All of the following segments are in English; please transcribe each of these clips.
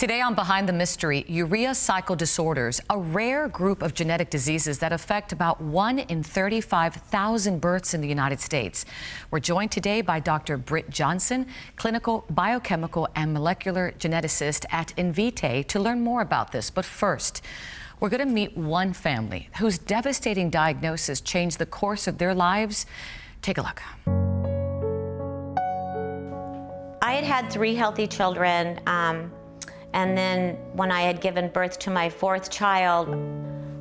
Today on Behind the Mystery, urea cycle disorders, a rare group of genetic diseases that affect about 1 in 35,000 births in the United States. We're joined today by Dr. Britt Johnson, clinical, biochemical, and molecular geneticist at Invitae, to learn more about this. But first, we're going to meet one family whose devastating diagnosis changed the course of their lives. Take a look. I had had 3 healthy children. And then when I had given birth to my 4th child,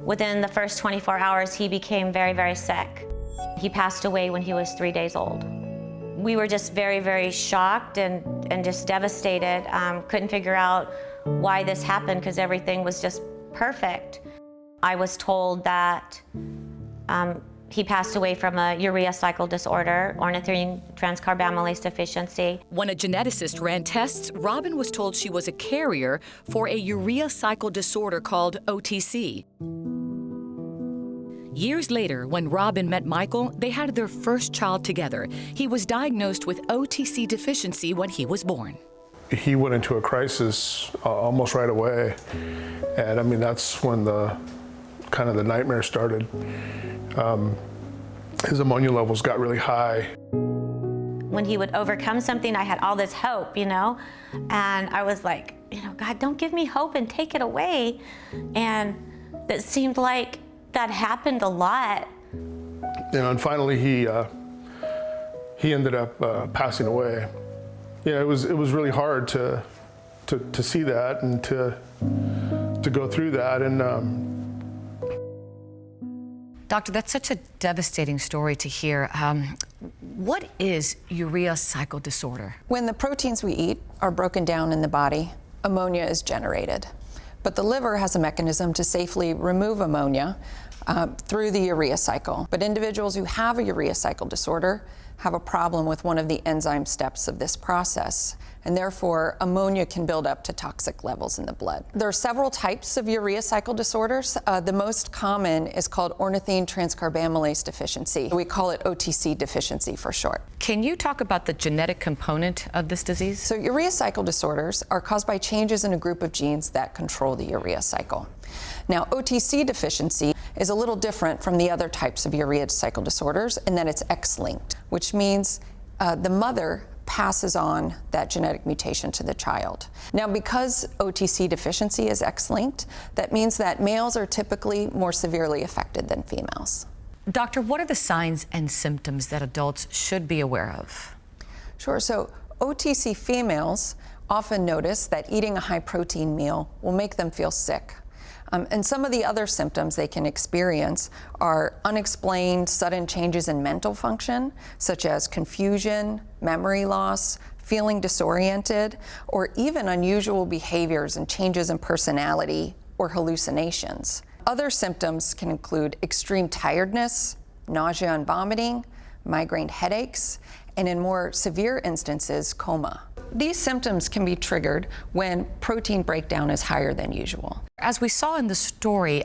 within the first 24 hours, he became very, very sick. He passed away when he was 3 days old. We were just very, very shocked and just devastated. Couldn't figure out why this happened because everything was just perfect. I was told that he passed away from a urea cycle disorder, Ornithine Transcarbamylase Deficiency. When a geneticist ran tests, Robyn was told she was a carrier for a urea cycle disorder called OTC. Years later, when Robyn met Michael, they had their first child together. He was diagnosed with OTC deficiency when he was born. He went into a crisis almost right away. And I mean, that's when the nightmare started. His ammonia levels got really high. When he would overcome something, I had all this hope, and I was like, God, don't give me hope and take it away. And it seemed like that happened a lot. And finally he ended up passing away. Yeah, it was really hard to see that and to go through that. And Doctor, that's such a devastating story to hear. What is urea cycle disorder? When the proteins we eat are broken down in the body, ammonia is generated. But the liver has a mechanism to safely remove ammonia through the urea cycle. But individuals who have a urea cycle disorder have a problem with one of the enzyme steps of this process, and therefore ammonia can build up to toxic levels in the blood. There are several types of urea cycle disorders. The most common is called Ornithine Transcarbamylase Deficiency. We call it OTC deficiency for short. Can you talk about the genetic component of this disease? So urea cycle disorders are caused by changes in a group of genes that control the urea cycle. Now, OTC deficiency is a little different from the other types of urea cycle disorders in that it's X-linked, which means the mother passes on that genetic mutation to the child. Now, because OTC deficiency is X-linked, that means that males are typically more severely affected than females. Doctor, what are the signs and symptoms that adults should be aware of? Sure. So OTC females often notice that eating a high-protein meal will make them feel sick. And some of the other symptoms they can experience are unexplained sudden changes in mental function, such as confusion, memory loss, feeling disoriented, or even unusual behaviors and changes in personality or hallucinations. Other symptoms can include extreme tiredness, nausea and vomiting, migraine headaches, and in more severe instances, coma. These symptoms can be triggered when protein breakdown is higher than usual. As we saw in the story,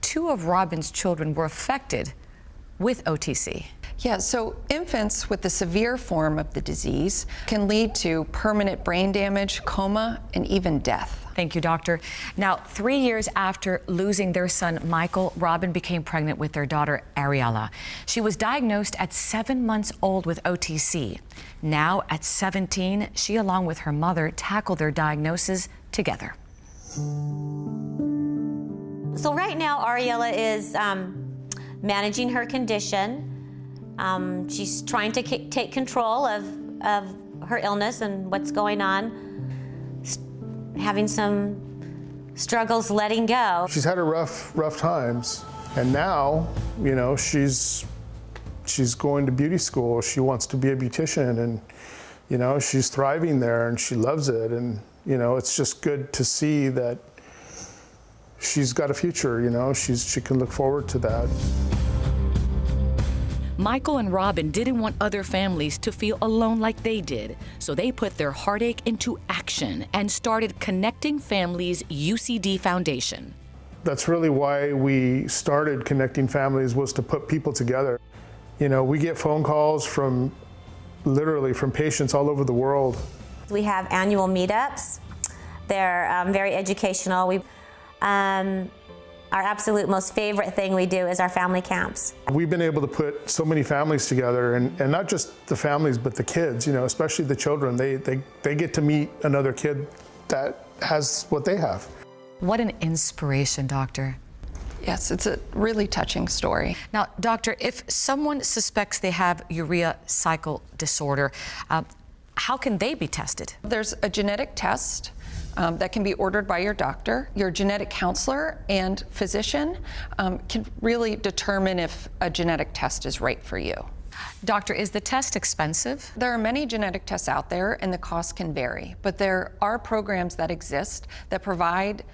2 of Robyn's children were affected with OTC. Yeah, so infants with the severe form of the disease can lead to permanent brain damage, coma, and even death. Thank you, Doctor. Now, 3 years after losing their son, Michael, Robyn became pregnant with their daughter, Ariella. She was diagnosed at 7 months old with OTC. Now, at 17, she, along with her mother, tackled their diagnosis together. So right now, Ariella is managing her condition. She's trying to take control of her illness and what's going on. Having some struggles letting go. she's had her rough times, and now, she's going to beauty school. She wants to be a beautician, and she's thriving there, and she loves it. And it's just good to see that she's got a future. She can look forward to that. Michael and Robyn didn't want other families to feel alone like they did, so they put their heartache into action and started Connecting Families UCD Foundation. That's really why we started Connecting Families, was to put people together. We get phone calls from literally from patients all over the world. We have annual meetups They're very educational. Our absolute most favorite thing we do is our family camps. We've been able to put so many families together, and not just the families, but the kids, you know, especially the children. They get to meet another kid that has what they have. What an inspiration, Doctor. Yes, it's a really touching story. Now, Doctor, if someone suspects they have urea cycle disorder, how can they be tested? There's a genetic test that can be ordered by your doctor. Your genetic counselor and physician can really determine if a genetic test is right for you. Doctor, is the test expensive? There are many genetic tests out there, and the cost can vary, but there are programs that exist that provide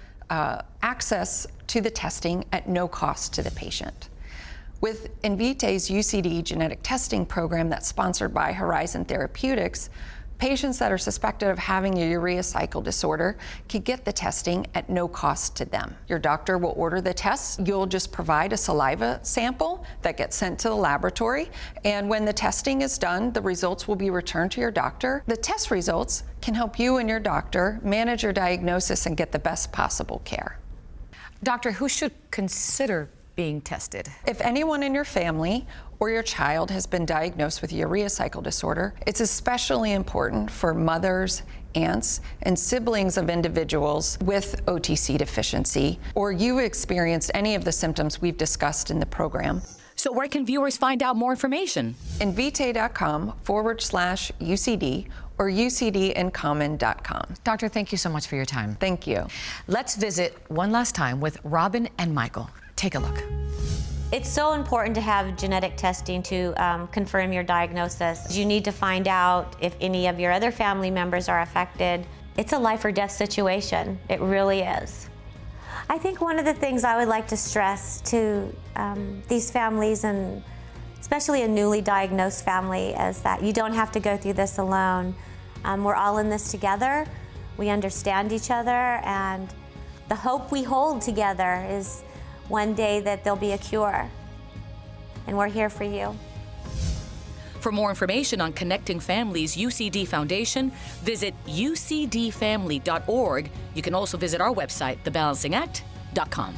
access to the testing at no cost to the patient. With Invitae's UCD genetic testing program that's sponsored by Horizon Therapeutics, patients that are suspected of having a urea cycle disorder can get the testing at no cost to them. Your doctor will order the tests. You'll just provide a saliva sample that gets sent to the laboratory, and when the testing is done, the results will be returned to your doctor. The test results can help you and your doctor manage your diagnosis and get the best possible care. Doctor, who should consider being tested? If anyone in your family or your child has been diagnosed with urea cycle disorder, it's especially important for mothers, aunts, and siblings of individuals with OTC deficiency, or you experienced any of the symptoms we've discussed in the program. So where can viewers find out more information? Invitae.com/UCD or UCDincommon.com. Doctor, thank you so much for your time. Thank you. Let's visit one last time with Robyn and Michael. Take a look. It's so important to have genetic testing to confirm your diagnosis. You need to find out if any of your other family members are affected. It's a life or death situation. It really is. I think one of the things I would like to stress to these families, and especially a newly diagnosed family, is that you don't have to go through this alone. We're all in this together. We understand each other, and the hope we hold together is one day that there'll be a cure, and we're here for you. For more information on Connecting Families UCD Foundation, visit ucdfamily.org. You can also visit our website, thebalancingact.com.